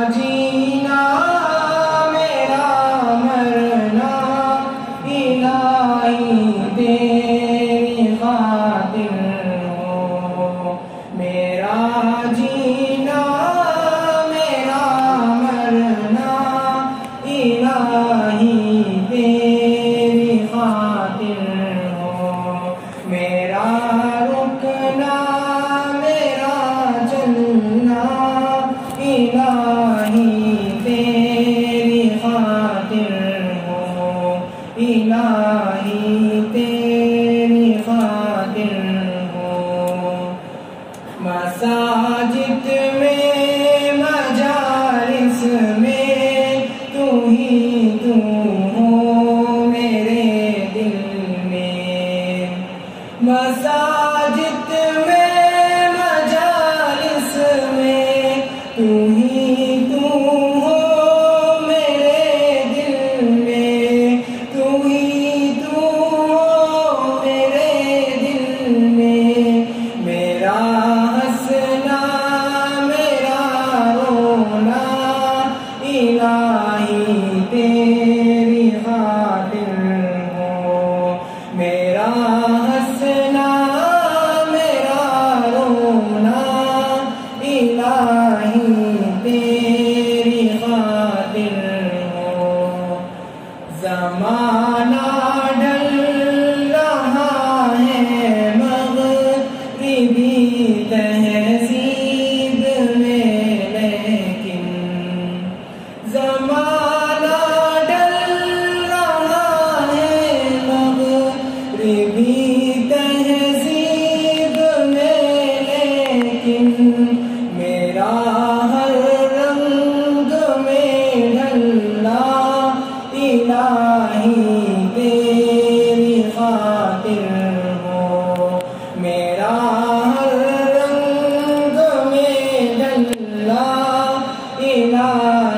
जीना मेरा मरना इलाही तेरी खातिर हो। मेरा जीना मेरा मरना इलाही तेरी खातिर हो। मेरा रुकना मेरा चलना इलाही तेरी खातिर हो। इलाही तेरी खातिर हो। मसाजिद में मजालिस में तू ही तू हो मेरे दिल में। मसाजिद में मजालिस में तू ही तू हो मेरे दिल में। तू ही तू हो मेरे दिल में। मेरा हंसना मेरा रोना इलाही तेरी खातिर हो। मेरा हंसना मेरा रोना इलाही तेरी खातिर हो। ज़माना ढल रहा है मग़रिबी तहज़ीब में, लेकिन ज़माना ढल रहा है मग़रिबी तहज़ीब में, लेकिन मेरा हर रंग में ढलना इलाही तेरी खातिर हो। मेरा हर रंग में ढलना इलाही